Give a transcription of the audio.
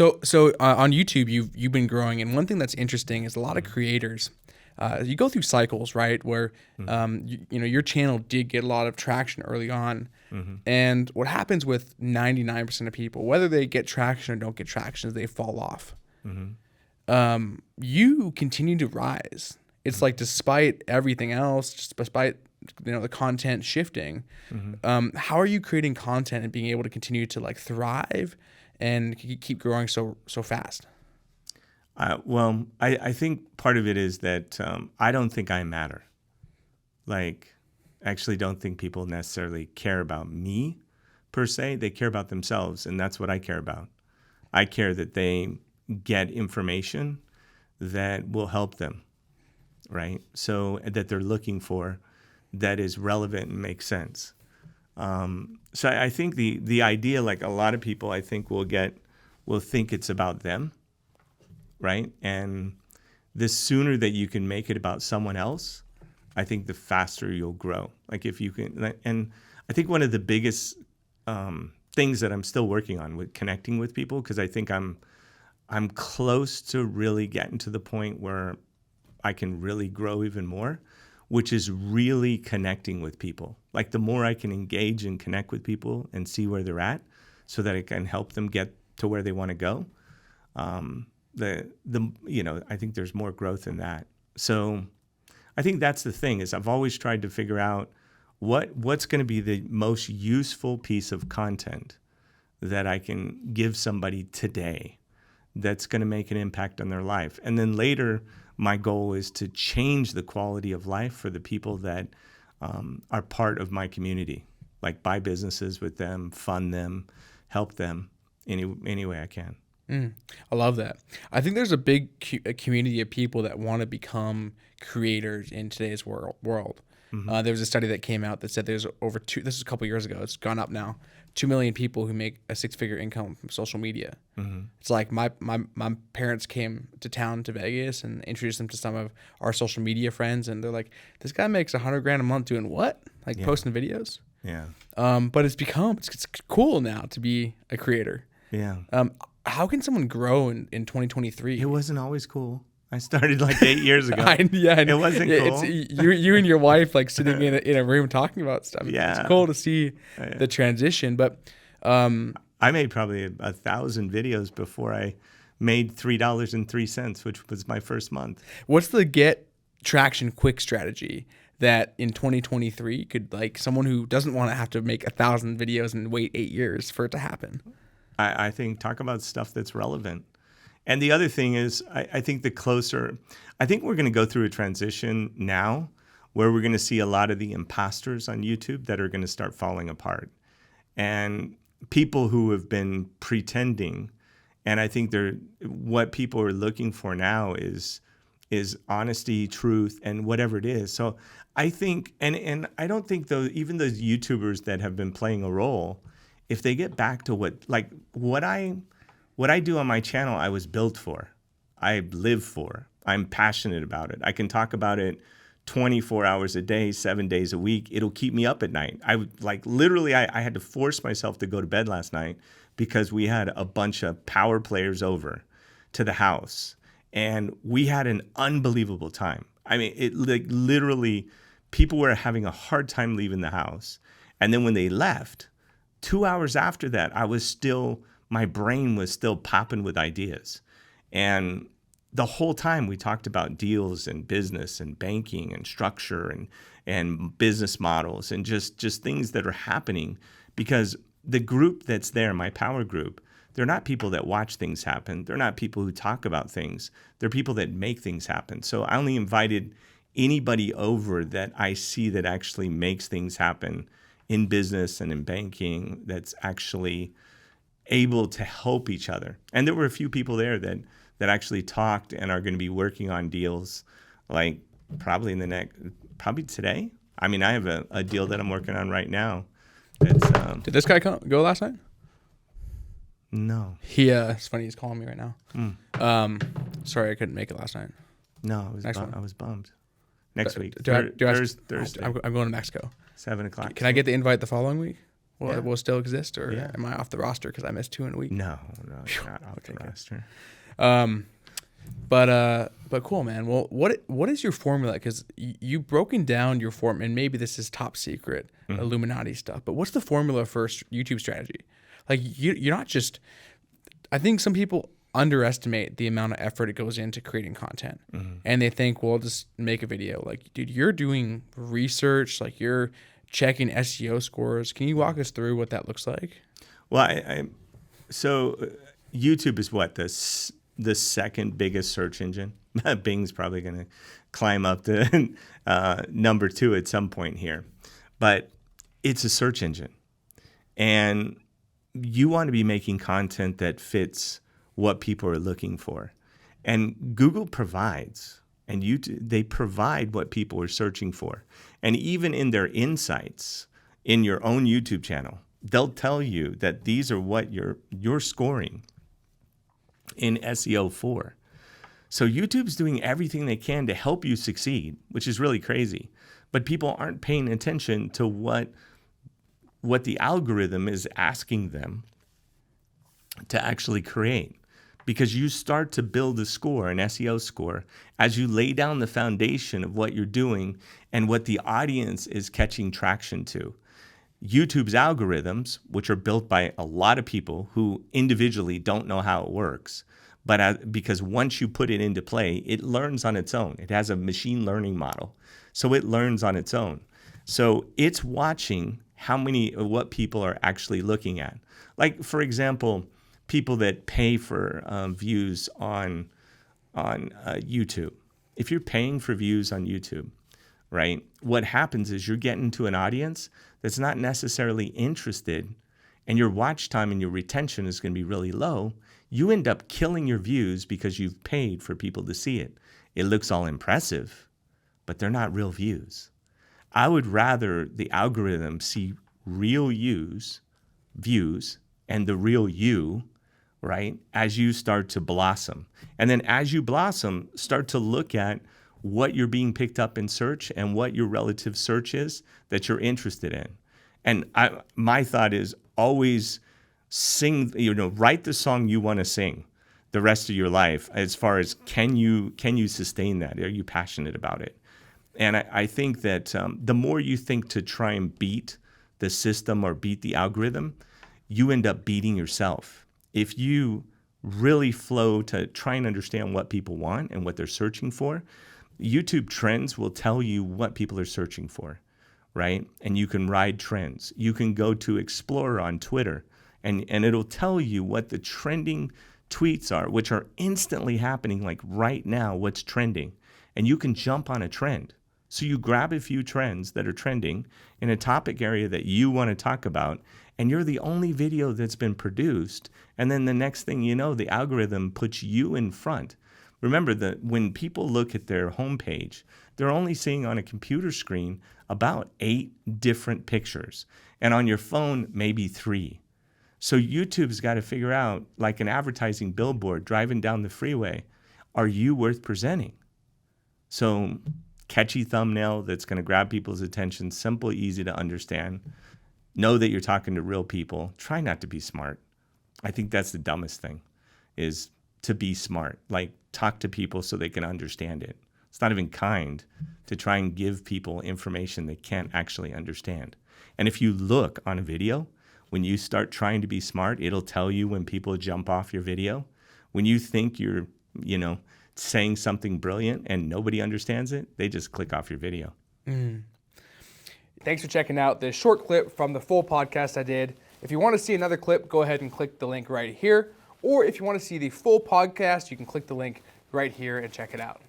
So on YouTube, you've been growing, and one thing that's interesting is a lot of creators. You go through cycles, right? Where your channel did get a lot of traction early on, and what happens with 99% of people, whether they get traction or don't get traction, is they fall off. You continue to rise. It's like despite everything else, just despite the content shifting, how are you creating content and being able to continue to like thrive and keep growing so fast? Well, I think part of it is that I don't think I matter. Like, I actually don't think people necessarily care about me per se. They care about themselves, and that's what I care about. I care that they get information that will help them, right? So that they're looking for, that is relevant and makes sense. So I think the idea, like a lot of people, I think will think it's about them, right? And the sooner that you can make it about someone else, I think the faster you'll grow. Like if you can, and I think one of the biggest things that I'm still working on with connecting with people, because I think I'm close to really getting to the point where I can really grow even more, which is really connecting with people. Like the more I can engage and connect with people and see where they're at so that I can help them get to where they want to go. I think there's more growth in that. So I think that's the thing, is I've always tried to figure out what's going to be the most useful piece of content that I can give somebody today that's going to make an impact on their life. And then later, my goal is to change the quality of life for the people that are part of my community, like buy businesses with them, fund them, help them any way I can. I love that. I think there's a big community of people that want to become creators in today's world. There was a study that came out that said there's this is a couple years ago, it's gone up now, 2 million people who make a 6-figure income from social media. It's like my parents came to town to Vegas and introduced them to some of our social media friends, and they're like, this guy makes $100,000 a month doing what? Like posting videos. Yeah. But it's cool now to be a creator. Yeah. How can someone grow in 2023? It wasn't always cool. I started like 8 years ago. It wasn't cool. It's you and your wife like sitting in a room talking about stuff. Yeah. It's cool to see the transition. But I made probably 1,000 videos before I made $3.03, which was my first month. What's the get traction quick strategy that in 2023 could, like, someone who doesn't want to have to make 1,000 videos and wait 8 years for it to happen? I think talk about stuff that's relevant. And the other thing is, I think I think we're going to go through a transition now where we're going to see a lot of the imposters on YouTube that are going to start falling apart. And people who have been pretending, and I think what people are looking for now is honesty, truth, and whatever it is. So I think, and I don't think even those YouTubers that have been playing a role, if they get back to what I do on my channel, I was built for, I live for, I'm passionate about it. I can talk about it 24 hours a day, 7 days a week. It'll keep me up at night. I had to force myself to go to bed last night because we had a bunch of power players over to the house and we had an unbelievable time. I mean, literally people were having a hard time leaving the house. And then when they left, 2 hours after that, my brain was still popping with ideas. And the whole time we talked about deals and business and banking and structure and business models and just things that are happening, because the group that's there, my power group, they're not people that watch things happen. They're not people who talk about things. They're people that make things happen. So I only invited anybody over that I see that actually makes things happen in business and in banking, that's actually able to help each other. And there were a few people there that actually talked and are going to be working on deals, like probably today. I mean, I have a deal that I'm working on right now. Did this guy go last night? No. It's funny, he's calling me right now. Sorry, I couldn't make it last night. No, I was bummed. Next week. Thursday. I'm I'm going to Mexico. 7:00. Can I get the invite the following week? will still exist, or Yeah. am I off the roster because I missed 2 in a week? No, you're not off the roster. But cool, man. Well, what is your formula? Because you've broken down your form, and maybe this is top secret Illuminati stuff. But what's the formula for YouTube strategy? Like you're not just. I think some people underestimate the amount of effort it goes into creating content, and they think, well, just make a video. Like, dude, you're doing research. Like, you're checking SEO scores. Can you walk us through what that looks like? Well, so YouTube is what the second biggest search engine. Bing's probably going to climb up to number 2 at some point here, but it's a search engine, and you want to be making content that fits what people are looking for, and Google provides, and they provide what people are searching for, and even in their insights in your own YouTube channel, they'll tell you that these are what you're scoring in SEO for. So YouTube's doing everything they can to help you succeed, which is really crazy. But people aren't paying attention to what the algorithm is asking them to actually create. Because you start to build a score, an SEO score, as you lay down the foundation of what you're doing and what the audience is catching traction to. YouTube's algorithms, which are built by a lot of people who individually don't know how it works, but because once you put it into play, it learns on its own. It has a machine learning model, so it learns on its own. So it's watching what people are actually looking at. Like, for example, people that pay for views on YouTube. If you're paying for views on YouTube, right, what happens is you're getting to an audience that's not necessarily interested, and your watch time and your retention is going to be really low. You end up killing your views because you've paid for people to see it. It looks all impressive, but they're not real views. I would rather the algorithm see real views, and the real you, right, as you start to blossom. And then as you blossom, start to look at what you're being picked up in search and what your relative search is that you're interested in. And my thought is always write the song you want to sing the rest of your life, as far as can you sustain that? Are you passionate about it? And I think that the more you think to try and beat the system or beat the algorithm, you end up beating yourself. If you really flow to try and understand what people want and what they're searching for, YouTube trends will tell you what people are searching for, right? And you can ride trends. You can go to Explorer on Twitter, and it'll tell you what the trending tweets are, which are instantly happening, like right now, what's trending. And you can jump on a trend. So you grab a few trends that are trending in a topic area that you want to talk about, and you're the only video that's been produced. And then the next thing you know, the algorithm puts you in front. Remember that when people look at their homepage, they're only seeing on a computer screen about 8 different pictures, and on your phone, maybe 3. So YouTube's got to figure out, like an advertising billboard driving down the freeway, are you worth presenting? So catchy thumbnail that's going to grab people's attention, simple, easy to understand. Know that you're talking to real people. Try not to be smart. I think that's the dumbest thing, is to be smart. Like, talk to people so they can understand it. It's not even kind to try and give people information they can't actually understand. And if you look on a video, when you start trying to be smart, it'll tell you when people jump off your video. When you think you're, saying something brilliant and nobody understands it, they just click off your video. Thanks for checking out this short clip from the full podcast I did. If you want to see another clip, go ahead and click the link right here. Or if you want to see the full podcast, you can click the link right here and check it out.